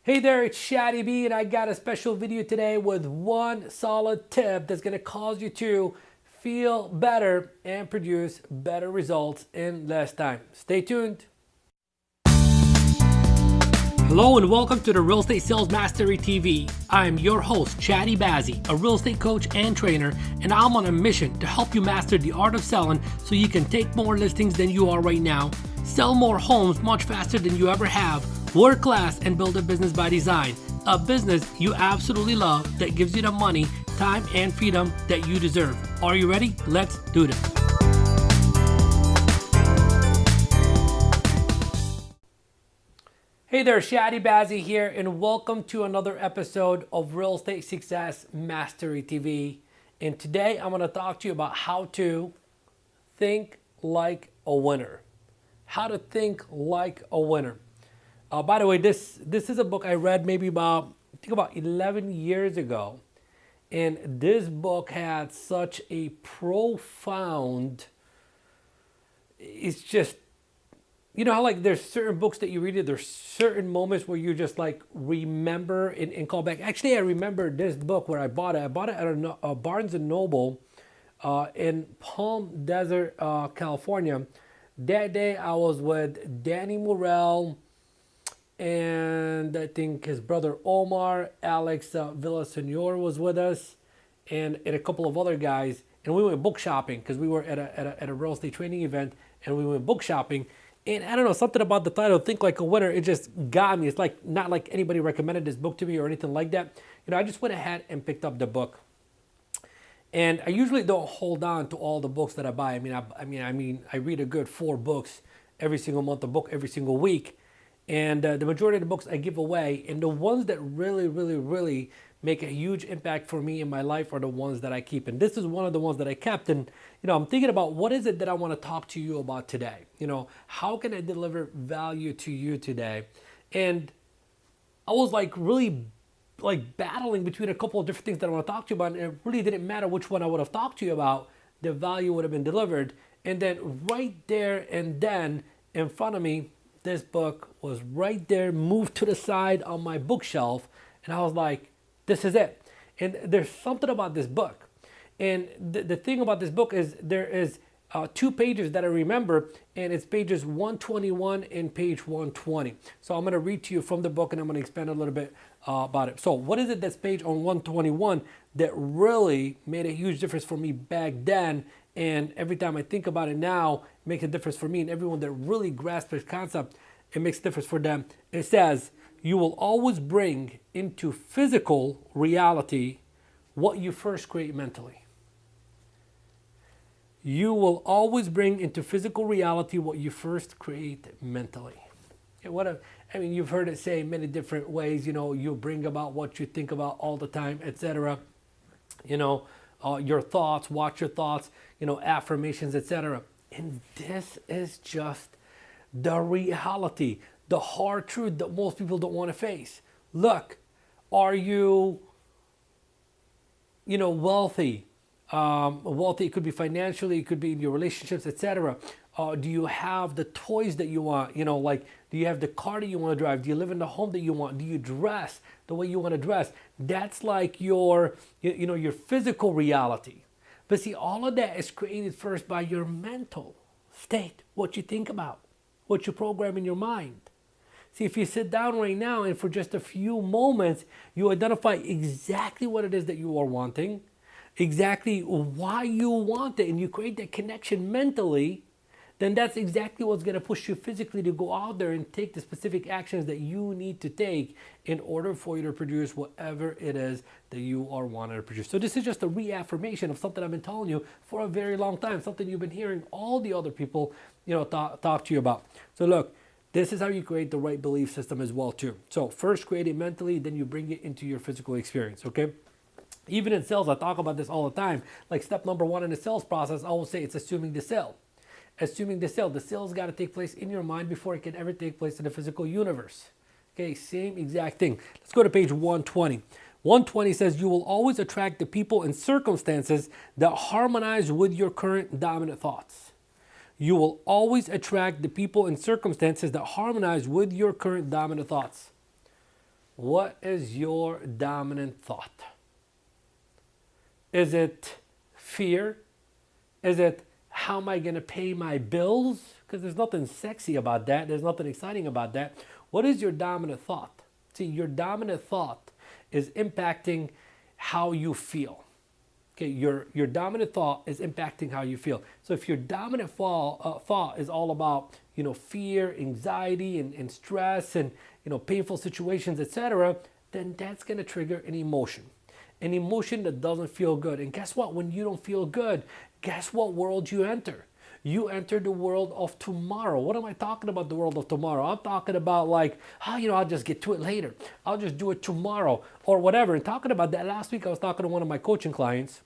Hey there, it's Chadi B, and I got a special video today with one solid tip that's going to cause you to feel better and produce better results in less time. Stay tuned. Hello and welcome to the Real Estate Sales Mastery TV. I'm your host, Chadi Bazzi, a real estate coach and trainer, and I'm on a mission to help you master the art of selling so you can take more listings than you are right now, sell more homes much faster than you ever have, work less, and build a business by design. A business you absolutely love that gives you the money, time, and freedom that you deserve. Are you ready? Let's do this. Hey there, Chadi Bazzi here, and welcome to another episode of Real Estate Success Mastery TV. And today I'm going to talk to you about how to think like a winner. How to think like a winner. By the way, this is a book I read maybe about 11 years ago. And this book had such a profound, it's just, you know how like there's certain books that you read it, there's certain moments where you just like remember and call back. Actually, I remember this book where I bought it. I bought it at a Barnes & Noble in Palm Desert, California. That day I was with Danny Morell, and I think his brother Omar, Alex Villasenor was with us, and a couple of other guys. And we went book shopping because we were at a real estate training event, and we went book shopping. And I don't know, something about the title, Think Like a Winner, it just got me. It's like not like anybody recommended this book to me or anything like that. You know, I just went ahead and picked up the book. And I usually don't hold on to all the books that I buy. I read a good 4 books every single month, a book every single week. And the majority of the books I give away, and the ones that really make a huge impact for me in my life are the ones that I keep. And this is one of the ones that I kept. And, you know, I'm thinking about what is it that I want to talk to you about today? You know, how can I deliver value to you today? And I was like really like battling between a couple of different things that I want to talk to you about. And it really didn't matter which one I would have talked to you about. The value would have been delivered. And then right there and then in front of me, this book was right there, moved to the side on my bookshelf. And I was like, this is it. And there's something about this book. And the thing about this book is there is 2 pages that I remember, and it's pages 121 and page 120. So I'm going to read to you from the book, and I'm going to expand a little bit about it. So what is it that's page on 121 that really made a huge difference for me back then? And every time I think about it now, it makes a difference for me, and everyone that really grasps this concept, it makes a difference for them. It says, you will always bring into physical reality what you first create mentally. You will always bring into physical reality what you first create mentally. Okay, you've heard it say many different ways. You know, you bring about what you think about all the time, etc. You know, your thoughts, watch your thoughts, you know, affirmations, etc. And this is just the reality, the hard truth that most people don't want to face. Look, are you, wealthy? Wealthy, it could be financially, it could be in your relationships, etc. Do you have the toys that you want? You know, like, do you have the car that you want to drive? Do you live in the home that you want? Do you dress the way you want to dress? That's like your physical reality. But see, all of that is created first by your mental state, what you think about, what you program in your mind. See, if you sit down right now and for just a few moments, you identify exactly what it is that you are wanting, exactly why you want it, and you create that connection mentally, then that's exactly what's going to push you physically to go out there and take the specific actions that you need to take in order for you to produce whatever it is that you are wanting to produce. So this is just a reaffirmation of something I've been telling you for a very long time, something you've been hearing all the other people, talk to you about. So look, this is how you create the right belief system as well too. So first create it mentally, then you bring it into your physical experience, okay? Even in sales, I talk about this all the time. Like step number 1 in the sales process, I will say it's assuming the sale. Assuming the sale. The sale's got to take place in your mind before it can ever take place in the physical universe. Okay, same exact thing. Let's go to page 120. 120 says you will always attract the people and circumstances that harmonize with your current dominant thoughts. You will always attract the people and circumstances that harmonize with your current dominant thoughts. What is your dominant thought? Is it fear? Is it how am I going to pay my bills? Because there's nothing sexy about that. There's nothing exciting about that. What is your dominant thought? See, your dominant thought is impacting how you feel. Okay, your dominant thought is impacting how you feel. So if your dominant thought is all about, fear, anxiety, and stress, and painful situations, etc., then that's going to trigger an emotion that doesn't feel good. And guess what? When you don't feel good, guess what world you enter? You enter the world of tomorrow. What am I talking about, the world of tomorrow? I'm talking about I'll just get to it later. I'll just do it tomorrow or whatever. And talking about that, last week I was talking to one of my coaching clients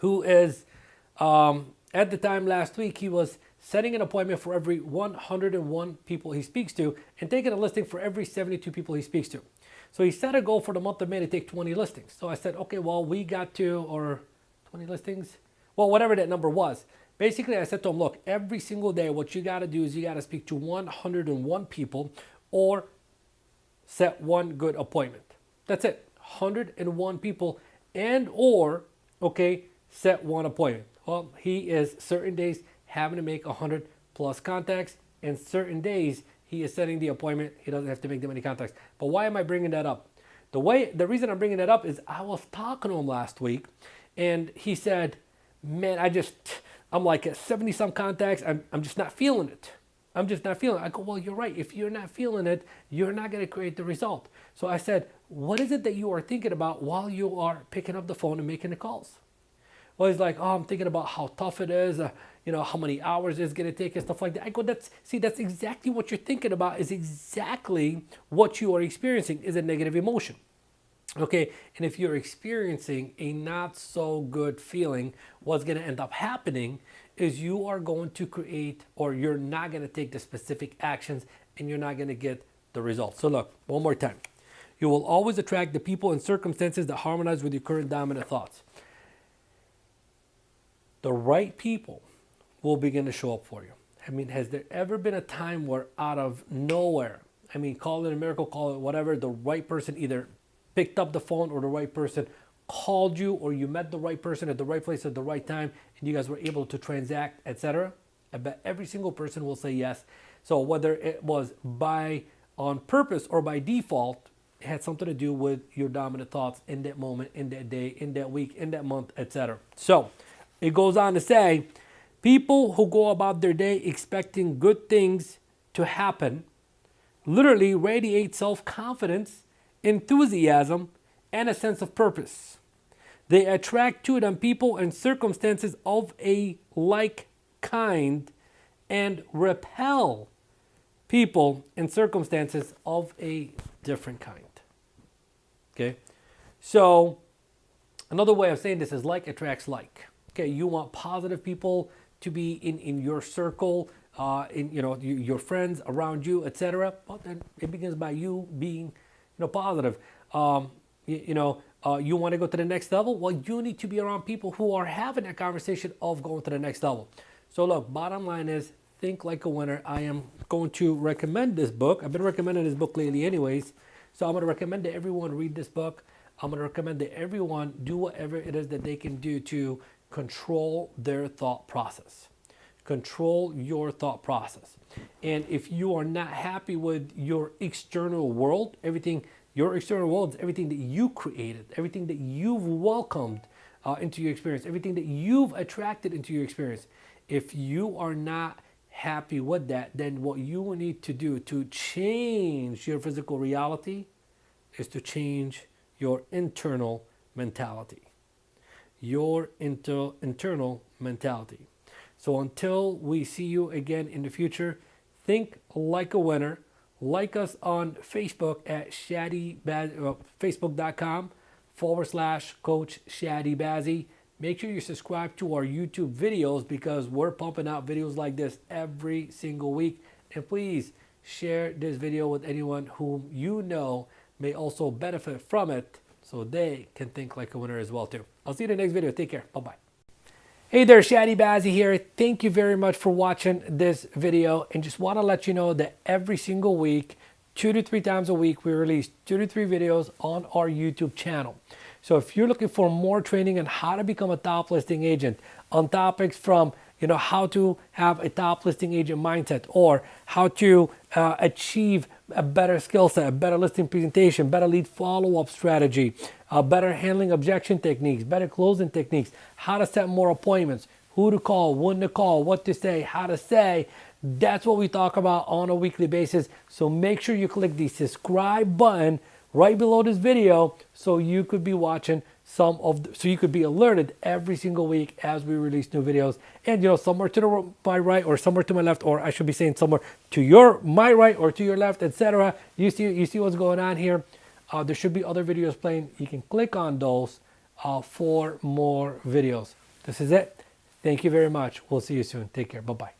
who is, at the time last week, he was setting an appointment for every 101 people he speaks to and taking a listing for every 72 people he speaks to. So he set a goal for the month of May to take 20 listings. So I said, okay, well, we got to, or 20 listings? Well, whatever that number was. Basically, I said to him, look, every single day, what you got to do is you got to speak to 101 people or set one good appointment. That's it. 101 people and or, okay, set one appointment. Well, he is certain days having to make 100 plus contacts, and certain days he is setting the appointment. He doesn't have to make that many contacts. But why am I bringing that up? The reason I'm bringing that up is I was talking to him last week, and he said, man, I'm like at 70 some contacts. I'm just not feeling it. I'm just not feeling it. I go, well, you're right. If you're not feeling it, you're not going to create the result. So I said, what is it that you are thinking about while you are picking up the phone and making the calls? Well, he's like, oh, I'm thinking about how tough it is, how many hours it's going to take and stuff like that. I go, that's exactly what you're thinking about, is exactly what you are experiencing is a negative emotion. Okay, and if you're experiencing a not so good feeling, what's going to end up happening is you are going to create, or you're not going to take the specific actions, and you're not going to get the results. So look, one more time. You will always attract the people and circumstances that harmonize with your current dominant thoughts. The right people will begin to show up for you. I mean, has there ever been a time where out of nowhere, call it a miracle, call it whatever, the right person either picked up the phone or the right person called you, or you met the right person at the right place at the right time and you guys were able to transact, etc.? I bet every single person will say yes. So whether it was on purpose or by default, it had something to do with your dominant thoughts in that moment, in that day, in that week, in that month, etc. So it goes on to say, people who go about their day expecting good things to happen literally radiate self-confidence, enthusiasm, and a sense of purpose. They attract to them people and circumstances of a like kind and repel people and circumstances of a different kind. Okay? So another way of saying this is like attracts like. Okay, you want positive people to be in your circle, your friends around you, etc. Well, then it begins by you being, positive. You want to go to the next level. Well, you need to be around people who are having a conversation of going to the next level. So look, bottom line is think like a winner. I am going to recommend this book. I've been recommending this book lately, anyways. So I'm going to recommend that everyone read this book. I'm going to recommend that everyone do whatever it is that they can do to control their thought process. Control your thought process. And if you are not happy with your external world, your external world is everything that you created, everything that you've welcomed into your experience, everything that you've attracted into your experience. If you are not happy with that, then what you will need to do to change your physical reality is to change your internal mentality. Your internal mentality. So until we see you again in the future, think like a winner. Like us on Facebook at facebook.com/Coach Chadi Bazzi. Make sure you subscribe to our YouTube videos because we're pumping out videos like this every single week. And please share this video with anyone whom you know may also benefit from it, so they can think like a winner as well too. I'll see you in the next video. Take care. Bye-bye. Hey there, Chadi Bazzi here. Thank you very much for watching this video, and just want to let you know that every single week, 2 to 3 times a week, we release 2 to 3 videos on our YouTube channel. So if you're looking for more training on how to become a top listing agent on topics from, how to have a top listing agent mindset, or how to achieve a better skill set, a better listing presentation, better lead follow-up strategy, better handling objection techniques, better closing techniques, how to set more appointments, who to call, when to call, what to say, how to say. That's what we talk about on a weekly basis. So make sure you click the subscribe button right below this video so you could be watching so you could be alerted every single week as we release new videos. And somewhere to my right or somewhere to my left, or I should be saying somewhere to my right or to your left, etc. You see what's going on here. There should be other videos playing. You can click on those for more videos. This is it. Thank you very much. We'll see you soon. Take care. Bye-bye.